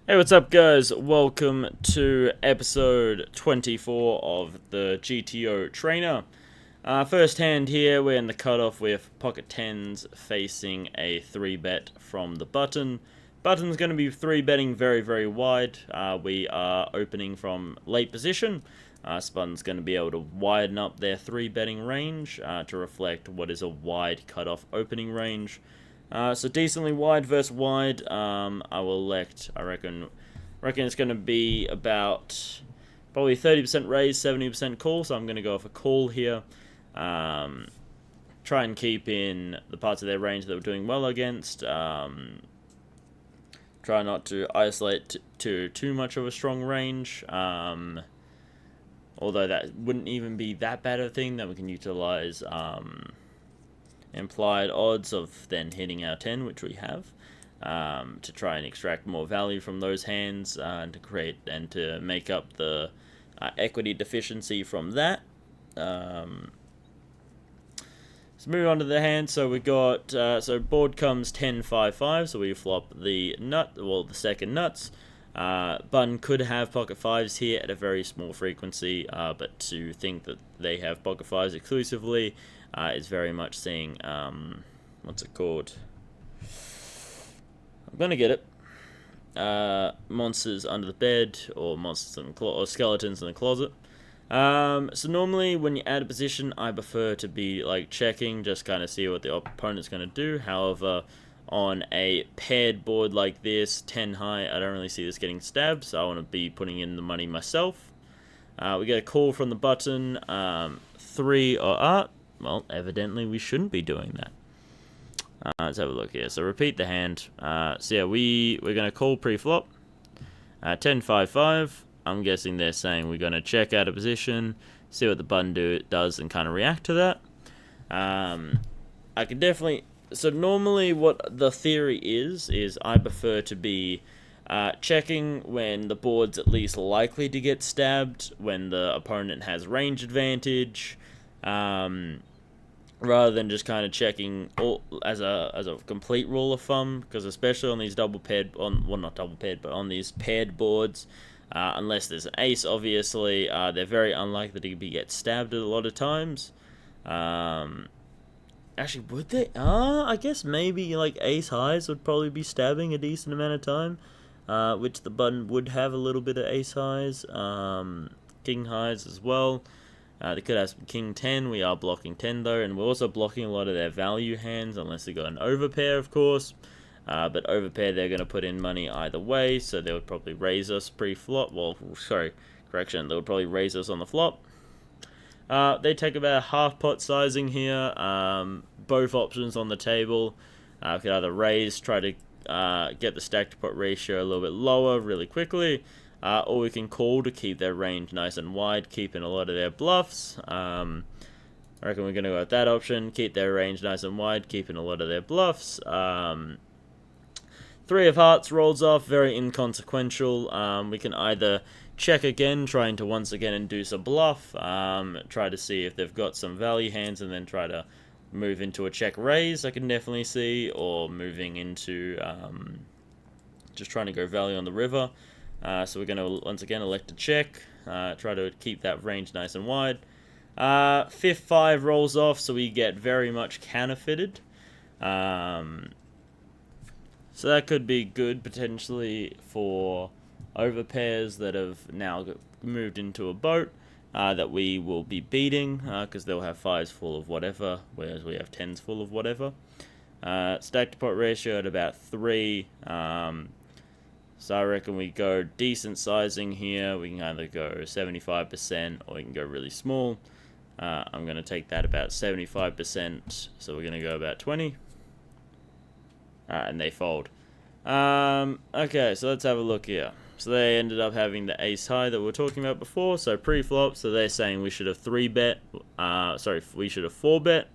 Hey, what's up, guys? Welcome to episode 24 of the GTO Trainer. First hand here, we're in the cutoff with pocket 10s facing a 3-bet from the button. Button's going to be 3-betting very, very wide. We are opening from late position. Button's going to be able to widen up their 3-betting range to reflect what is a wide cutoff opening range. So decently wide versus wide. I will elect. I reckon it's going to be about probably 30% raise, 70% call. So I'm going to go for call here. Try and keep in the parts of their range that we're doing well against. Try not to isolate to too much of a strong range. Although that wouldn't even be that bad a thing that we can utilize. Implied odds of then hitting our 10, which we have, to try and extract more value from those hands and to create and to make up the equity deficiency from that. So moving on to the hand. So we got so board comes 10-5-5, so we flop the nut, well, the second nuts. Button could have pocket 5s here at a very small frequency, but to think that they have pocket 5s exclusively is very much seeing, what's it called? I'm gonna get it. Monsters under the bed, or monsters in the or skeletons in the closet. So normally when you add a position, I prefer to be like checking, just kind of see what the opponent's gonna do. However, on a paired board like this, 10 high, I don't really see this getting stabbed, so I want to be putting in the money myself. We get a call from the button, 3 or up. Well, evidently we shouldn't be doing that. Let's have a look here. So repeat the hand. So yeah, we're going to call pre-flop. 10-5-5. I'm guessing they're saying we're going to check out a position, see what the button does, and kind of react to that. I can definitely... So normally what the theory is I prefer to be checking when the board's at least likely to get stabbed, when the opponent has range advantage, rather than just kind of checking all as a complete rule of thumb, because especially on these not double paired, but on these paired boards, unless there's an ace, obviously, they're very unlikely to get stabbed a lot of times. Actually, would they? I guess maybe like ace highs would probably be stabbing a decent amount of time, which the button would have a little bit of ace highs, king highs as well. They could have some king 10. We are blocking 10 though, and we're also blocking a lot of their value hands, unless they got an overpair, of course. But overpair, they're going to put in money either way, so they would probably raise us pre-flop. Well, sorry, correction. They would probably raise us on the flop. They take about half pot sizing here. Both options on the table. We could either raise, try to get the stack to pot ratio a little bit lower really quickly, or we can call to keep their range nice and wide, keeping a lot of their bluffs. I reckon we're going to go with that option, keep their range nice and wide, keeping a lot of their bluffs. 3 of hearts rolls off, very inconsequential. We can either check again, trying to once again induce a bluff, try to see if they've got some value hands, and then try to move into a check raise, I can definitely see, or moving into just trying to go value on the river. So we're going to once again elect a check, try to keep that range nice and wide. 5th 5 rolls off, so we get very much counterfeited. So that could be good potentially for overpairs that have now moved into a boat that we will be beating, because they'll have 5s full of whatever, whereas we have 10s full of whatever. Stack to pot ratio at about 3. So I reckon we go decent sizing here. We can either go 75% or we can go really small. I'm going to take that about 75%, so we're going to go about 20. And they fold. Okay, so let's have a look here. So they ended up having the ace high that we were talking about before. So pre-flop, so they're saying we should have 3-bet. We should have 4-bet.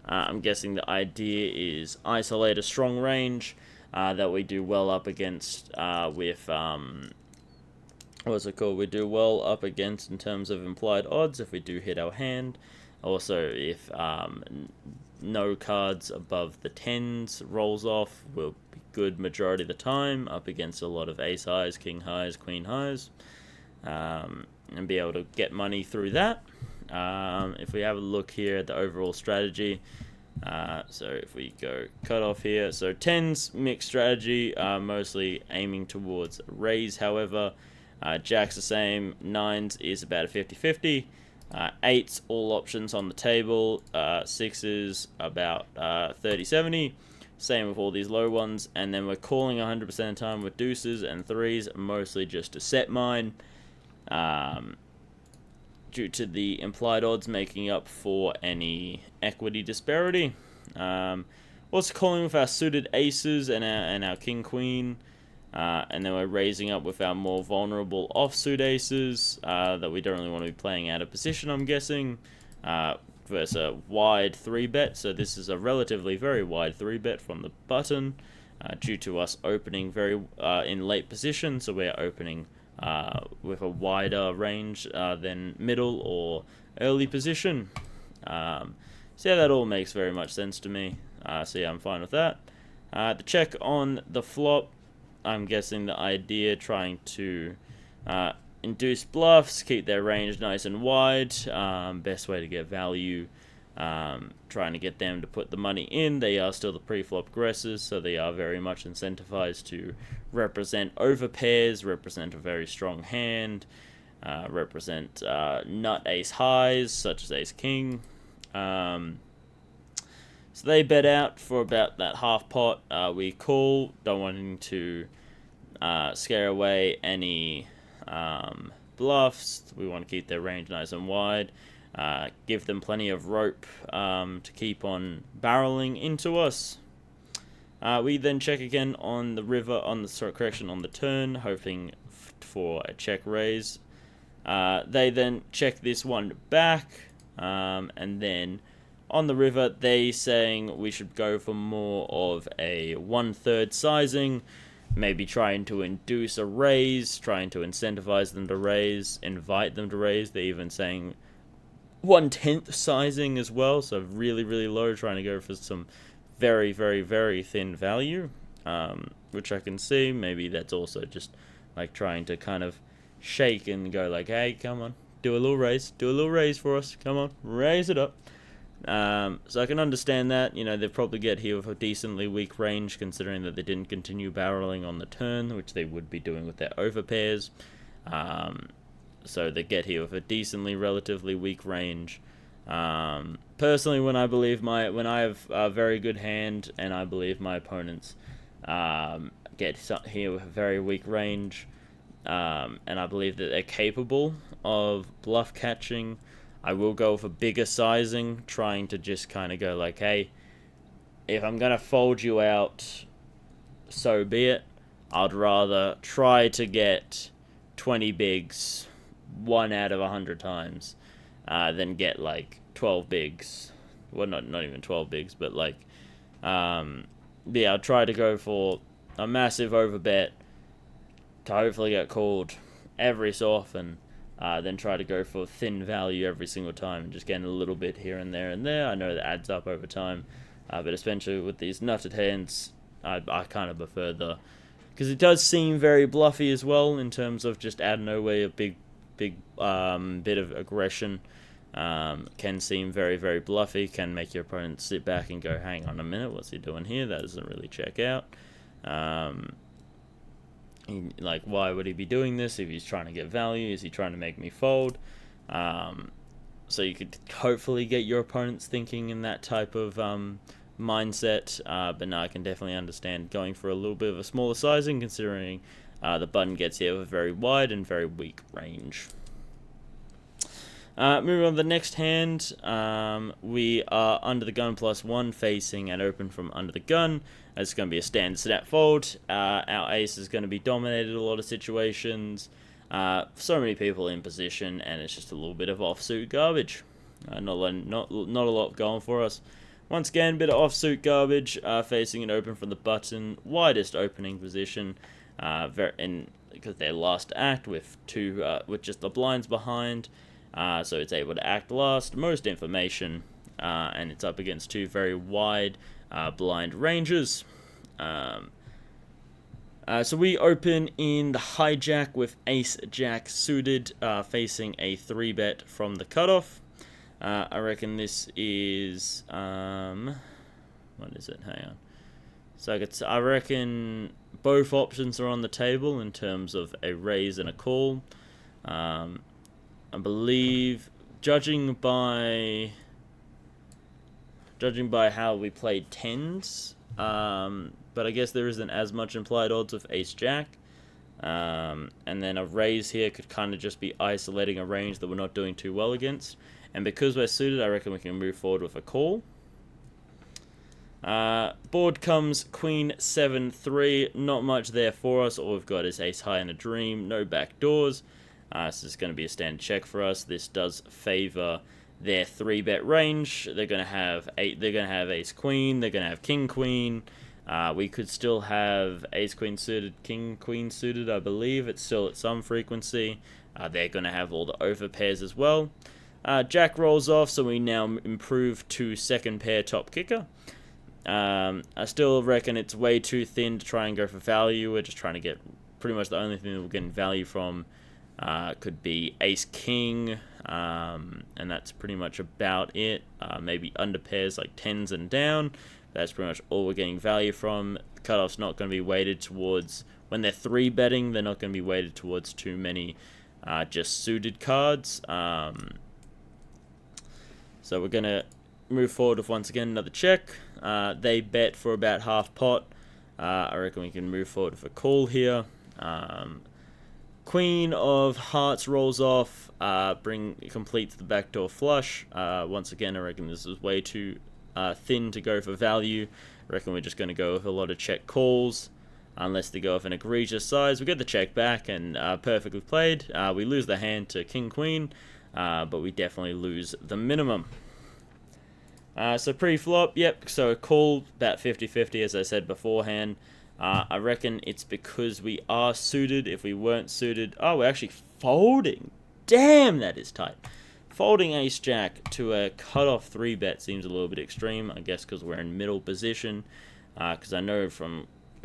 I'm guessing the idea is isolate a strong range that we do well up against with what's it called? We do well up against in terms of implied odds if we do hit our hand. Also, if no cards above the 10s rolls off, will be good majority of the time up against a lot of ace highs, king highs, queen highs, and be able to get money through that. If we have a look here at the overall strategy, so if we go cut off here, so 10s mixed strategy, mostly aiming towards raise. However, jacks the same, 9s is about a 50-50. 8s, all options on the table. 6s, about 30-70. Same with all these low ones. And then we're calling 100% of the time with deuces and 3s, mostly just to set mine. Due to the implied odds making up for any equity disparity. Also calling with our suited aces and our king-queen. And then we're raising up with our more vulnerable offsuit aces that we don't really want to be playing out of position, I'm guessing, versus a wide 3-bet. So this is a relatively very wide 3-bet from the button due to us opening very in late position. So we're opening with a wider range than middle or early position. So yeah, that all makes very much sense to me. So yeah, I'm fine with that. The check on the flop, I'm guessing the idea trying to induce bluffs, keep their range nice and wide. Best way to get value. Trying to get them to put the money in. They are still the pre-flop aggressors, so they are very much incentivized to represent over pairs, represent a very strong hand, represent nut ace highs, such as ace king. So they bet out for about that half pot. We call, don't wanting to scare away any bluffs. We want to keep their range nice and wide. Give them plenty of rope to keep on barreling into us. We then check again on the river, on the turn, hoping for a check raise. They then check this one back, and then on the river, they saying we should go for more of a 1/3 sizing, maybe trying to induce a raise, trying to incentivize them to raise, invite them to raise. They're even saying 1/10 sizing as well, so really, really low, trying to go for some very, very, very thin value, which I can see. Maybe that's also just like trying to kind of shake and go like, hey, come on, do a little raise for us, come on, raise it up. So I can understand that. You know, they probably get here with a decently weak range, considering that they didn't continue barreling on the turn, which they would be doing with their overpairs. So they get here with a decently, relatively weak range. Personally, when I have a very good hand, and I believe my opponents get here with a very weak range, and I believe that they're capable of bluff catching, I will go for bigger sizing, trying to just kind of go like, hey, if I'm going to fold you out, so be it. I'd rather try to get 20 bigs 1 out of 100 times than get like 12 bigs. Well, not even 12 bigs, but like, yeah, I'll try to go for a massive overbet to hopefully get called every so often. Then try to go for thin value every single time, and just getting a little bit here and there and there. I know that adds up over time, but especially with these nutted hands, I kind of prefer because it does seem very bluffy as well in terms of just out of nowhere a big bit of aggression. Can seem very, very bluffy, can make your opponent sit back and go, hang on a minute, what's he doing here? That doesn't really check out. Like, why would he be doing this if he's trying to get value? Is he trying to make me fold? So you could hopefully get your opponents thinking in that type of mindset. But no, I can definitely understand going for a little bit of a smaller sizing, considering the button gets here with a very wide and very weak range. Moving on to the next hand, we are under the gun +1, facing and open from under the gun. It's going to be a standard snap fold. Our ace is going to be dominated a lot of situations. So many people in position, and it's just a little bit of offsuit garbage. Not a lot going for us. Once again, bit of offsuit garbage, facing and open from the button. Widest opening position, because their last act with just the blinds behind. so it's able to act last, most information, and it's up against two very wide blind ranges. So we open in the hijack with ace-jack suited, facing a 3-bet from the cutoff. I reckon this is, what is it? Hang on. So I reckon both options are on the table in terms of a raise and a call. I believe, judging by how we played tens, but I guess there isn't as much implied odds with ace-jack. And then a raise here could kind of just be isolating a range that we're not doing too well against. And because we're suited, I reckon we can move forward with a call. Board comes queen 7-3. Not much there for us. All we've got is ace high and a dream. No back doors. This is going to be a standard check for us. This does favor their 3-bet range. They're going to have ace queen. They're going to have king queen. We could still have ace queen suited, king queen suited. I believe it's still at some frequency. They're going to have all the over pairs as well. Jack rolls off, so we now improve to second pair top kicker. I still reckon it's way too thin to try and go for value. We're just trying to get pretty much the only thing that we're getting value from could be ace king, and that's pretty much about it. Maybe under pairs like tens and down. That's pretty much all we're getting value from. The cutoff's not going to be weighted towards, when they're 3-betting, they're not going to be weighted towards too many just suited cards. So we're going to move forward with, once again, another check. They bet for about half pot. I reckon we can move forward with a call here. Queen of hearts rolls off, completes the backdoor flush. Once again, I reckon this is way too thin to go for value. I reckon we're just going to go with a lot of check calls, unless they go with an egregious size. We get the check back, and perfectly played. We lose the hand to king queen, but we definitely lose the minimum. So pre-flop, yep, so a call about 50-50, as I said beforehand. I reckon it's because we are suited. If we weren't suited, we're actually folding. Damn, that is tight. Folding ace-jack to a cutoff 3-bet seems a little bit extreme, I guess because we're in middle position. Because I know if we're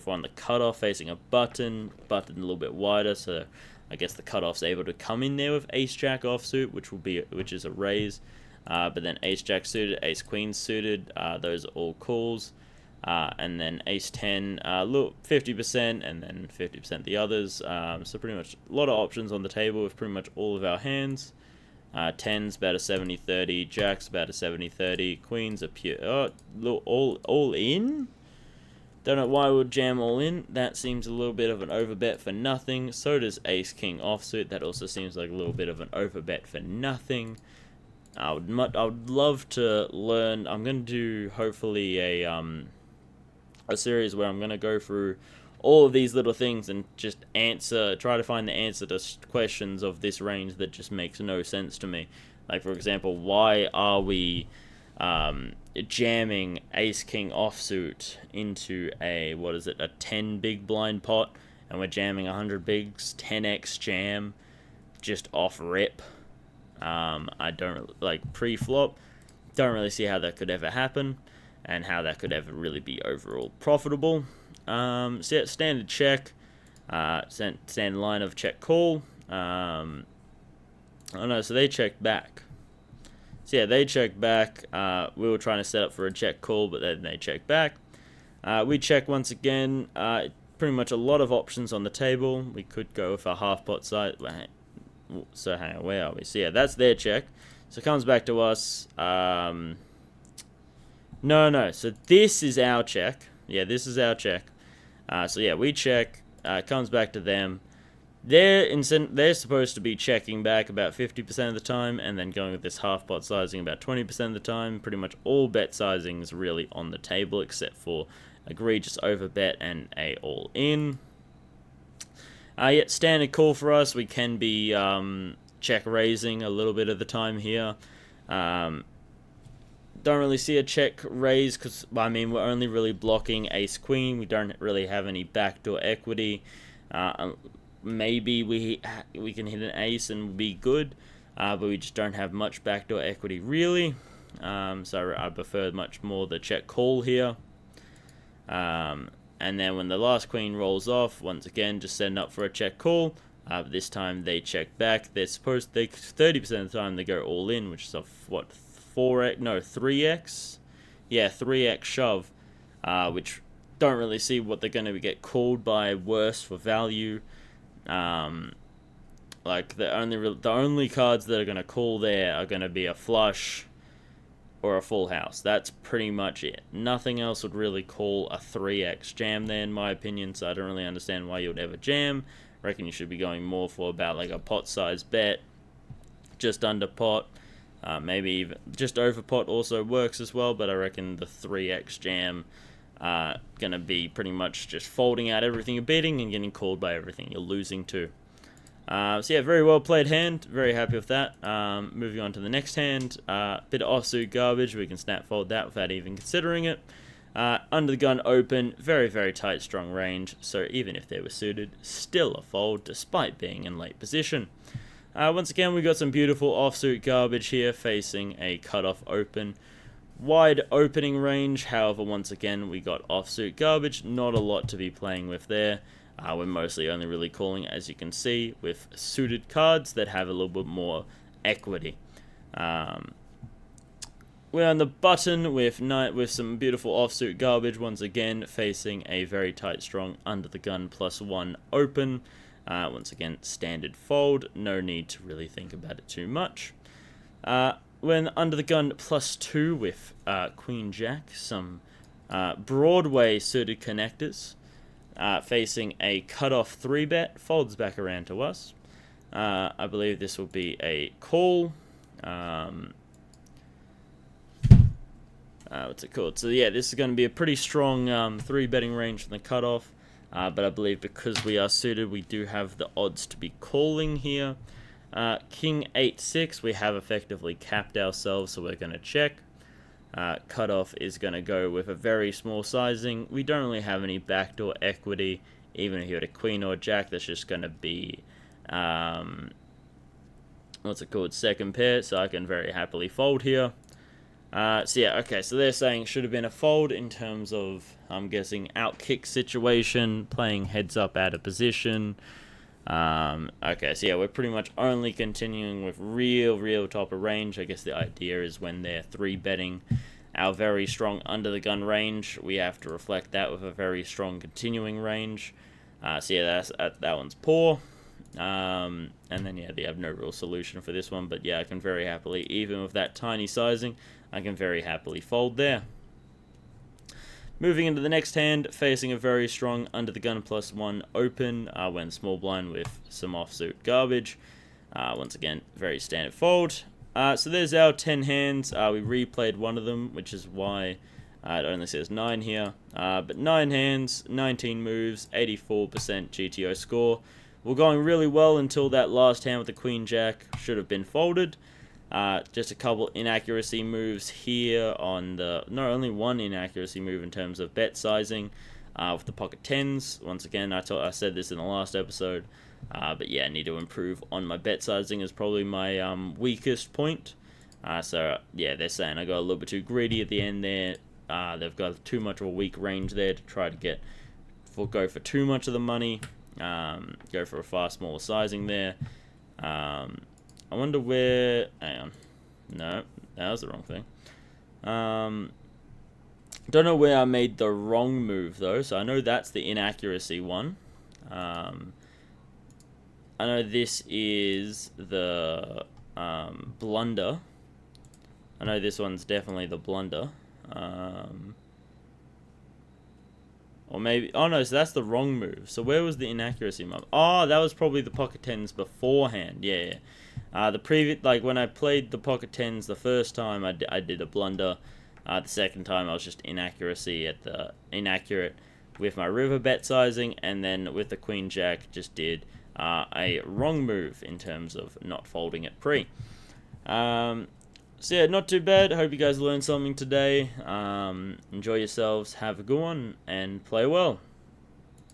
on the cutoff facing a button a little bit wider, so I guess the cutoff's able to come in there with ace-jack offsuit, which is a raise. But then ace-jack suited, ace-queen suited, those are all calls. And then ace-10, 50%, and then 50% the others. So pretty much a lot of options on the table with pretty much all of our hands. 10's about a 70-30, jack's about a 70-30, queen's a pure... all in? Don't know why we'd jam all in. That seems a little bit of an overbet for nothing. So does ace-king offsuit. That also seems like a little bit of an overbet for nothing. I would love to learn. I'm going to do hopefully a series where I'm going to go through all of these little things and just try to find the answer to questions of this range that just makes no sense to me. Like, for example, why are we jamming ace-king offsuit into a 10 big blind pot, and we're jamming 100 bigs, 10x jam, just off rip? I don't, like, pre-flop, don't really see how that could ever happen, and how that could ever really be overall profitable. So yeah, standard check, standard line of check call. Oh no, so they checked back. So yeah, they checked back. We were trying to set up for a check call, but then they checked back. We check once again. Pretty much a lot of options on the table. We could go with a half pot side. So hang on, where are we? So yeah, that's their check. So it comes back to us. No. So this is our check. Yeah, this is our check. So yeah, we check. It comes back to them. They're supposed to be checking back about 50% of the time, and then going with this half pot sizing about 20% of the time. Pretty much all bet sizings really on the table, except for egregious overbet and a all in. Yet standard call for us. We can be check raising a little bit of the time here. Don't really see a check raise because, I mean, we're only really blocking ace queen. We don't really have any backdoor equity. Maybe we can hit an ace and be good. but we just don't have much backdoor equity really. So I prefer much more the check call here. And then when the last queen rolls off, once again, just setting up for a check call. This time they check back. 30% of the time they go all in, which is a, what, 4x? No, 3x? Yeah, 3x shove, which don't really see what they're going to get called by worse for value. Like the only cards that are going to call there are going to be a flush or a full house. That's pretty much it. Nothing else would really call a 3x jam there, in my opinion, so I don't really understand why you would ever jam. I reckon you should be going more for about like a pot size bet, just under pot, maybe even just over pot also works as well, but I reckon the 3x jam gonna be pretty much just folding out everything you're beating and getting called by everything you're losing to. So yeah, very well played hand. Very happy with that. Moving on to the next hand. Bit of offsuit garbage. We can snap fold that without even considering it. Under the gun open. Very, very tight, strong range. So even if they were suited, still a fold despite being in late position. Once again, we got some beautiful offsuit garbage here facing a cutoff open. Wide opening range. However, once again, we got offsuit garbage. Not a lot to be playing with there. We're mostly only really calling, as you can see, with suited cards that have a little bit more equity. We're on the button with some beautiful offsuit garbage, once again facing a very tight, strong under the gun +1 open. Once again, standard fold. No need to really think about it too much. When under the gun +2 with Queen Jack, some Broadway suited connectors. Facing a cutoff 3-bet, folds back around to us. I believe this will be a call. What's it called? So yeah, this is going to be a pretty strong 3-betting range from the cutoff. But I believe because we are suited, we do have the odds to be calling here. King 8-6, we have effectively capped ourselves, so we're going to check. Cutoff is going to go with a very small sizing. We don't really have any backdoor equity. Even if you had a queen or jack, that's just going to be, what's it called, second pair, so I can very happily fold here. So yeah, okay, so they're saying should have been a fold in terms of, I'm guessing, out kick situation, playing heads up out of position. Okay, so yeah, we're pretty much only continuing with real top of range. I guess the idea is when they're 3-betting our very strong under the gun range, we have to reflect that with a very strong continuing range. So yeah, that one's poor. And then yeah, they have no real solution for this one, but yeah, I can very happily, even with that tiny sizing, I can very happily fold there. Moving into the next hand, facing a very strong under the gun +1 open, when small blind with some offsuit garbage. Once again, very standard fold. So there's our 10 hands. We replayed one of them, which is why it only says 9 here. But 9 hands, 19 moves, 84% GTO score. We're going really well until that last hand with the Queen Jack should have been folded. Just a couple inaccuracy moves here on the... No, only one inaccuracy move in terms of bet sizing with the pocket 10s. Once again, I said this in the last episode. But yeah, I need to improve on my bet sizing is probably my weakest point. So yeah, they're saying I got a little bit too greedy at the end there. They've got too much of a weak range there to try to go for too much of the money. Go for a far smaller sizing there. I wonder where... Hang on. No, that was the wrong thing. Don't know where I made the wrong move, though. So I know that's the inaccuracy one. I know this is the blunder. I know this one's definitely the blunder. Or maybe... Oh, no, so that's the wrong move. So where was the inaccuracy move? Oh, that was probably the pocket 10s beforehand. Yeah. The previous... Like, when I played the pocket 10s the first time, I did a blunder. The second time, I was just inaccurate with my river bet sizing. And then with the Queen Jack, just did a wrong move in terms of not folding it pre. So yeah, not too bad. I hope you guys learned something today. Enjoy yourselves, have a good one, and play well.